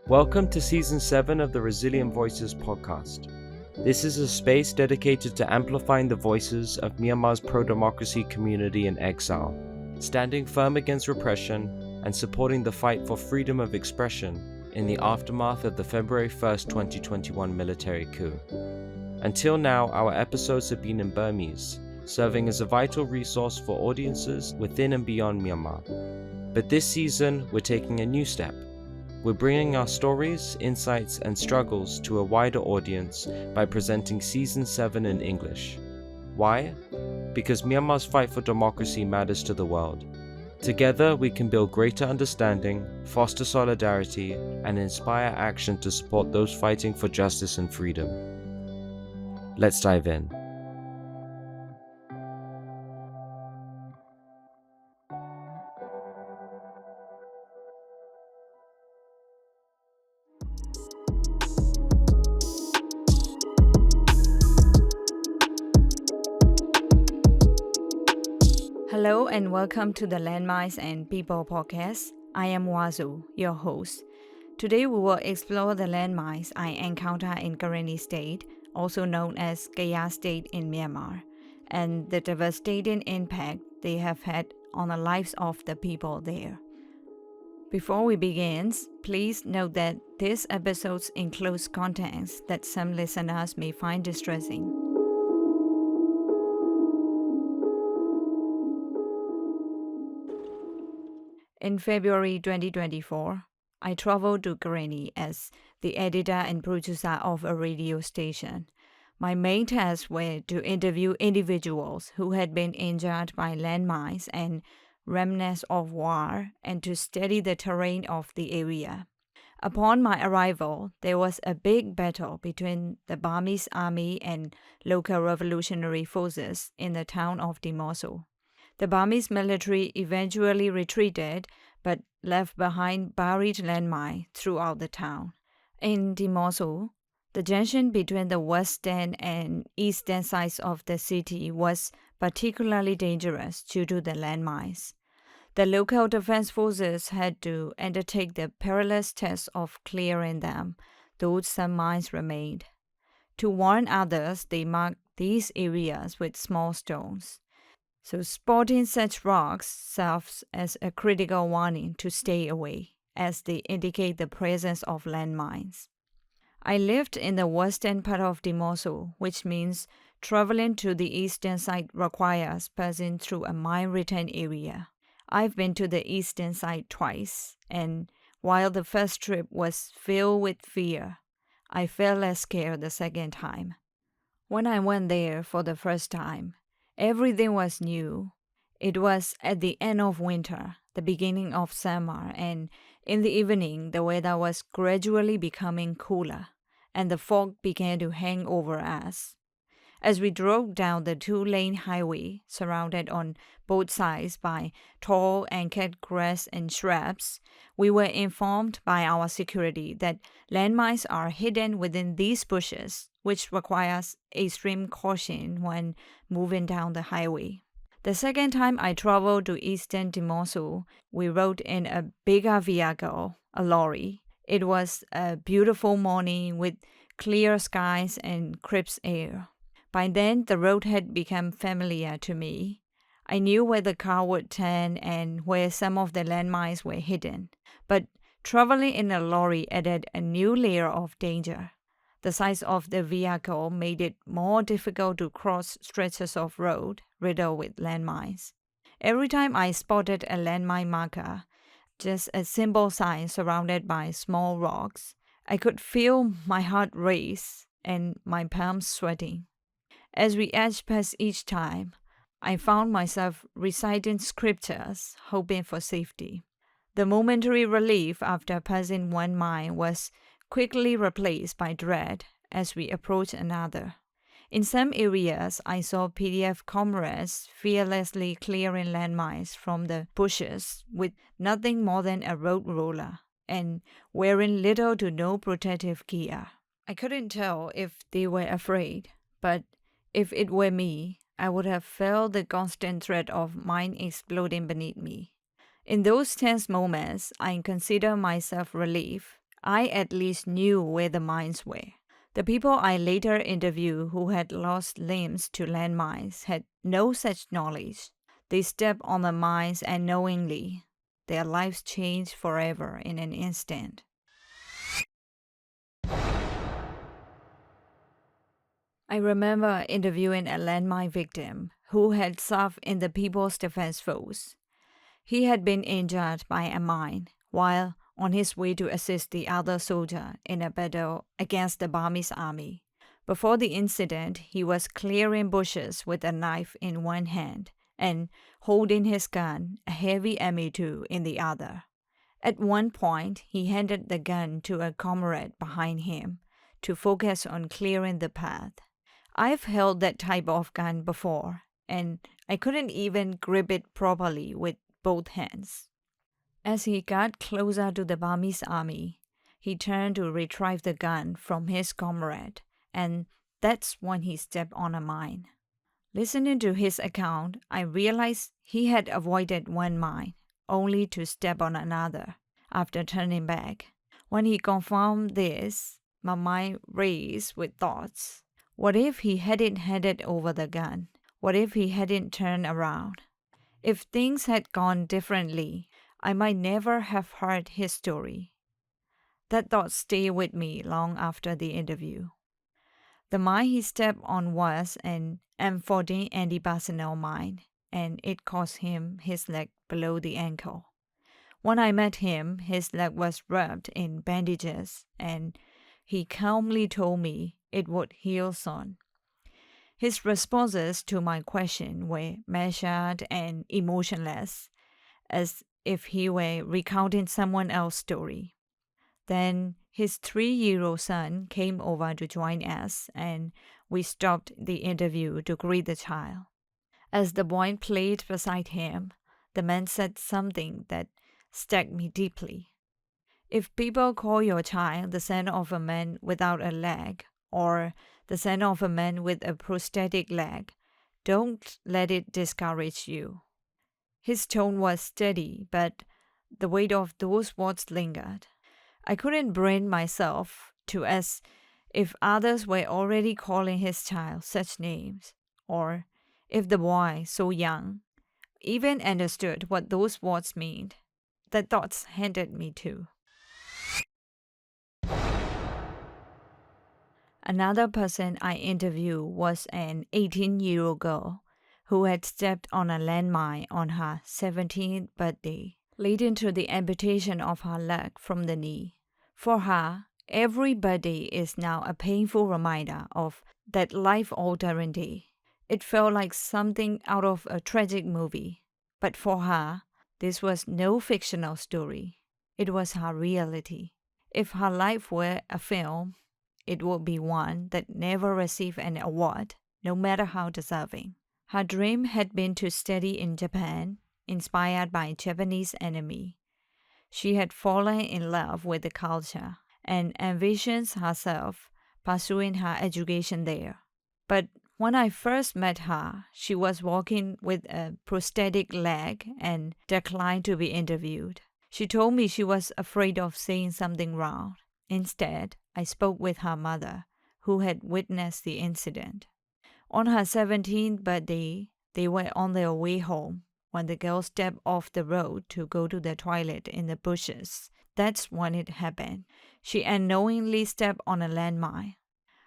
Welcome to Season 7 of the Resilient Voices podcast. This is a space dedicated to amplifying the voices of Myanmar's pro-democracy community in exile, standing firm against repression and supporting the fight for freedom of expression in the aftermath of the February 1st, 2021 military coup. Until now, our episodes have been in Burmese, serving as a vital resource for audiences within and beyond Myanmar. But this season, we're taking a new step. We're bringing our stories, insights, and struggles to a wider audience by presenting Season 7 in English. Why? Because Myanmar's fight for democracy matters to the world. Together, we can build greater understanding, foster solidarity, and inspire action to support those fighting for justice and freedom. Let's dive in. Hello and welcome to the Landmines and People podcast. I am Wazu, your host. Today we will explore the landmines I encounter in Karenni State, also known as Kayah State in Myanmar, and the devastating impact they have had on the lives of the people there. Before we begin, please note that this episode includes contents that some listeners may find distressing. In February 2024, I traveled to Karenni as the editor and producer of a radio station. My main tasks were to interview individuals who had been injured by landmines and remnants of war and to study the terrain of the area. Upon my arrival, there was a big battle between the Burmese army and local revolutionary forces in the town of Dimoso. The Burmese military eventually retreated but left behind buried landmines throughout the town. In Dimoso, the junction between the western and eastern sides of the city was particularly dangerous due to the landmines. The local defense forces had to undertake the perilous task of clearing them, though some mines remained. To warn others, they marked these areas with small stones. So spotting such rocks serves as a critical warning to stay away, as they indicate the presence of landmines. I lived in the western part of Dimoso, which means traveling to the eastern side requires passing through a mine-ridden area. I've been to the eastern side twice, and while the first trip was filled with fear, I felt less scared the second time. When I went there for the first time, everything was new. It was at the end of winter, the beginning of summer, and in the evening the weather was gradually becoming cooler, and the fog began to hang over us. As we drove down the two-lane highway, surrounded on both sides by tall and cut grass and shrubs, we were informed by our security that landmines are hidden within these bushes, which requires extreme caution when moving down the highway. The second time I traveled to eastern Dimoso, we rode in a bigger vehicle, a lorry. It was a beautiful morning with clear skies and crisp air. By then, the road had become familiar to me. I knew where the car would turn and where some of the landmines were hidden. But traveling in a lorry added a new layer of danger. The size of the vehicle made it more difficult to cross stretches of road riddled with landmines. Every time I spotted a landmine marker, just a simple sign surrounded by small rocks, I could feel my heart race and my palms sweating. As we edged past each time, I found myself reciting scriptures, hoping for safety. The momentary relief after passing one mine was quickly replaced by dread as we approached another. In some areas, I saw PDF comrades fearlessly clearing landmines from the bushes with nothing more than a road roller and wearing little to no protective gear. I couldn't tell if they were afraid, but if it were me, I would have felt the constant threat of mine exploding beneath me. In those tense moments, I consider myself relieved. I at least knew where the mines were. The people I later interviewed who had lost limbs to landmines had no such knowledge. They stepped on the mines unknowingly. Their lives changed forever in an instant. I remember interviewing a landmine victim who had served in the People's Defense Force. He had been injured by a mine while on his way to assist the other soldier in a battle against the Burmese army. Before the incident, he was clearing bushes with a knife in one hand and holding his gun, a heavy M82, in the other. At one point, he handed the gun to a comrade behind him to focus on clearing the path. I've held that type of gun before, and I couldn't even grip it properly with both hands. As he got closer to the Burmese army, he turned to retrieve the gun from his comrade, and that's when he stepped on a mine. Listening to his account, I realized he had avoided one mine, only to step on another after turning back. When he confirmed this, my mind raced with thoughts. What if he hadn't handed over the gun? What if he hadn't turned around? If things had gone differently, I might never have heard his story. That thought stayed with me long after the interview. The mine he stepped on was an M14 anti-personnel mine, and it cost him his leg below the ankle. When I met him, his leg was wrapped in bandages, and he calmly told me it would heal soon. His responses to my question were measured and emotionless, as if he were recounting someone else's story. Then his 3-year-old son came over to join us, and we stopped the interview to greet the child. As the boy played beside him, the man said something that stuck me deeply. If people call your child the son of a man without a leg, or the son of a man with a prosthetic leg, don't let it discourage you. His tone was steady, but the weight of those words lingered. I couldn't bring myself to ask if others were already calling his child such names, or if the boy, so young, even understood what those words meant. The thoughts haunted me too. Another person I interviewed was an 18-year-old girl who had stepped on a landmine on her 17th birthday, leading to the amputation of her leg from the knee. For her, every birthday is now a painful reminder of that life-altering day. It felt like something out of a tragic movie. But for her, this was no fictional story. It was her reality. If her life were a film, it would be one that never received an award, no matter how deserving. Her dream had been to study in Japan, inspired by Japanese anime. She had fallen in love with the culture and envisions herself pursuing her education there. But when I first met her, she was walking with a prosthetic leg and declined to be interviewed. She told me she was afraid of saying something wrong. Instead, I spoke with her mother, who had witnessed the incident. On her 17th birthday, they were on their way home when the girl stepped off the road to go to the toilet in the bushes. That's when it happened. She unknowingly stepped on a landmine.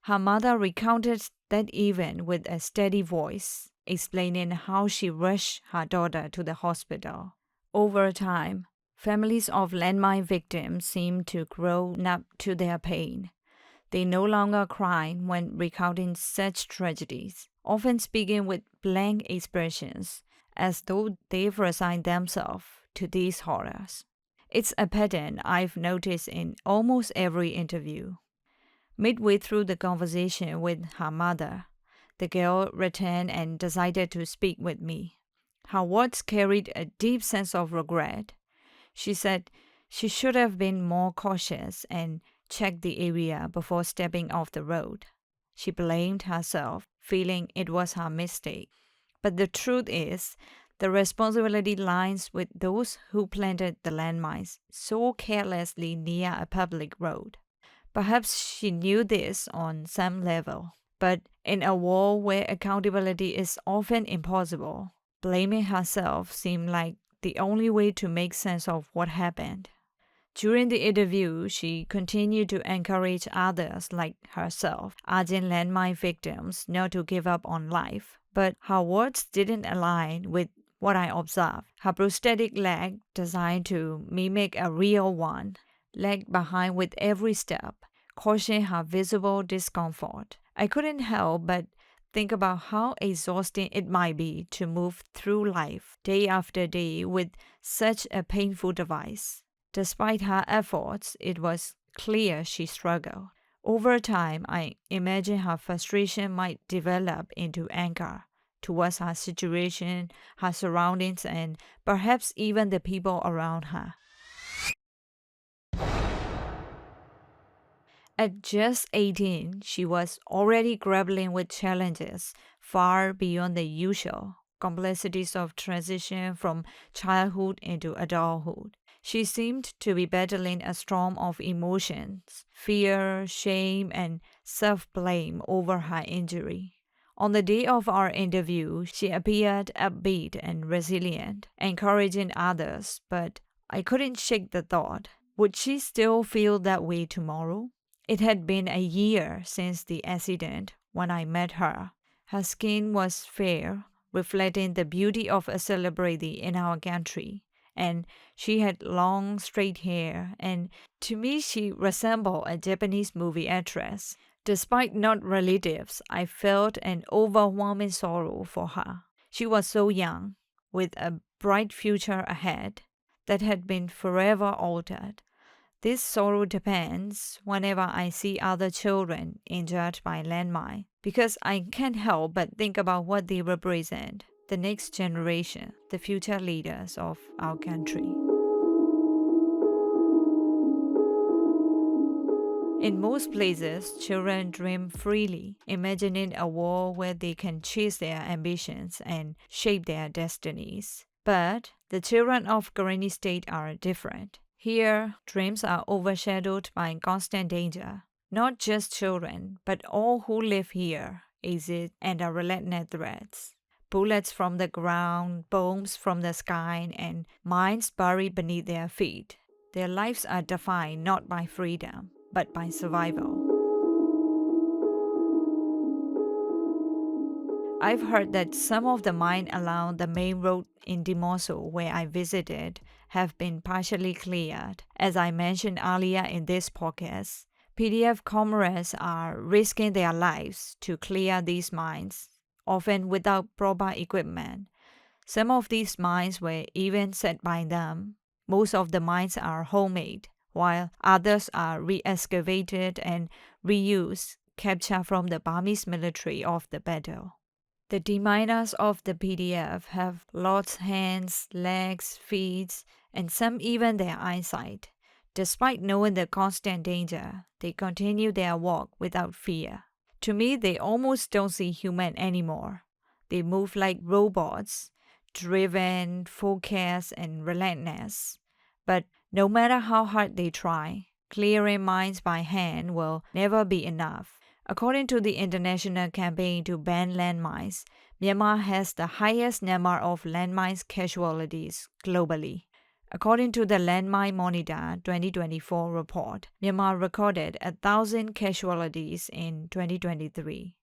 Her mother recounted that event with a steady voice, explaining how she rushed her daughter to the hospital. Over time, families of landmine victims seem to grow numb to their pain. They no longer cry when recounting such tragedies, often speaking with blank expressions, as though they've resigned themselves to these horrors. It's a pattern I've noticed in almost every interview. Midway through the conversation with her mother, the girl returned and decided to speak with me. Her words carried a deep sense of regret. She said she should have been more cautious and checked the area before stepping off the road. She blamed herself feeling it was her mistake. But the truth is, the responsibility lies with those who planted the landmines so carelessly near a public road. Perhaps she knew this on some level, but in a world where accountability is often impossible, blaming herself seemed like the only way to make sense of what happened. During the interview, she continued to encourage others like herself, urging landmine victims not to give up on life. But her words didn't align with what I observed. Her prosthetic leg, designed to mimic a real one, lagged behind with every step, causing her visible discomfort. I couldn't help but think about how exhausting it might be to move through life day after day with such a painful device. Despite her efforts, it was clear she struggled. Over time, I imagine her frustration might develop into anger towards her situation, her surroundings, and perhaps even the people around her. At just 18, she was already grappling with challenges far beyond the usual complexities of transition from childhood into adulthood. She seemed to be battling a storm of emotions, fear, shame, and self-blame over her injury. On the day of our interview, she appeared upbeat and resilient, encouraging others, but I couldn't shake the thought, would she still feel that way tomorrow? It had been a year since the accident when I met her. Her skin was fair, reflecting the beauty of a celebrity in our country, and she had long, straight hair, and to me she resembled a Japanese movie actress. Despite not relatives, I felt an overwhelming sorrow for her. She was so young, with a bright future ahead, that had been forever altered. This sorrow depends whenever I see other children injured by landmine, because I can't help but think about what they represent, the next generation, the future leaders of our country. In most places, children dream freely, imagining a world where they can chase their ambitions and shape their destinies. But the children of Karenni State are different. Here, dreams are overshadowed by constant danger. Not just children, but all who live here, exist and are relentless threats. Bullets from the ground, bombs from the sky, and mines buried beneath their feet. Their lives are defined not by freedom, but by survival. I've heard that some of the mines along the main road in Dimoso, where I visited, have been partially cleared. As I mentioned earlier in this podcast, PDF comrades are risking their lives to clear these mines, often without proper equipment. Some of these mines were even set by them. Most of the mines are homemade, while others are re-excavated and reused, captured from the Burmese military of the battle. The deminers of the PDF have lost hands, legs, feet, and some even their eyesight. Despite knowing the constant danger, they continue their work without fear. To me, they almost don't see human anymore. They move like robots, driven, focused, and relentless. But no matter how hard they try, clearing mines by hand will never be enough. According to the international campaign to ban landmines, Myanmar has the highest number of landmines casualties globally. According to the Landmine Monitor 2024 report, Myanmar recorded 1,000 casualties in 2023,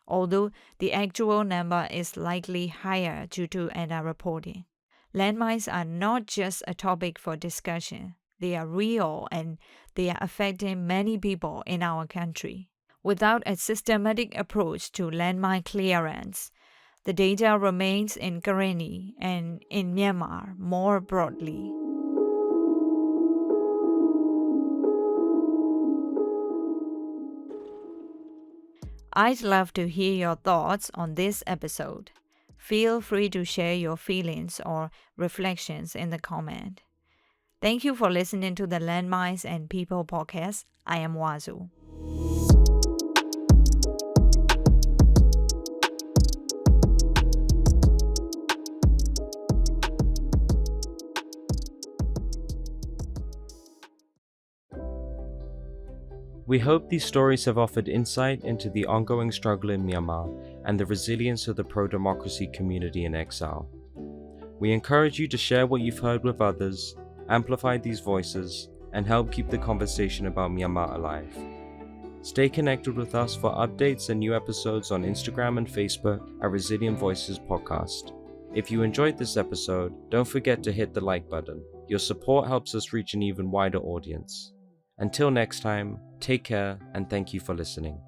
although the actual number is likely higher due to underreporting. Landmines are not just a topic for discussion. They are real and they are affecting many people in our country. Without a systematic approach to landmine clearance, the danger remains in Karenni and in Myanmar more broadly. I'd love to hear your thoughts on this episode. Feel free to share your feelings or reflections in the comment. Thank you for listening to the Landmines and People podcast. I am Wazu. We hope these stories have offered insight into the ongoing struggle in Myanmar and the resilience of the pro-democracy community in exile. We encourage you to share what you've heard with others, amplify these voices, and help keep the conversation about Myanmar alive. Stay connected with us for updates and new episodes on Instagram and Facebook at Resilient Voices Podcast. If you enjoyed this episode, don't forget to hit the like button. Your support helps us reach an even wider audience. Until next time, take care and thank you for listening.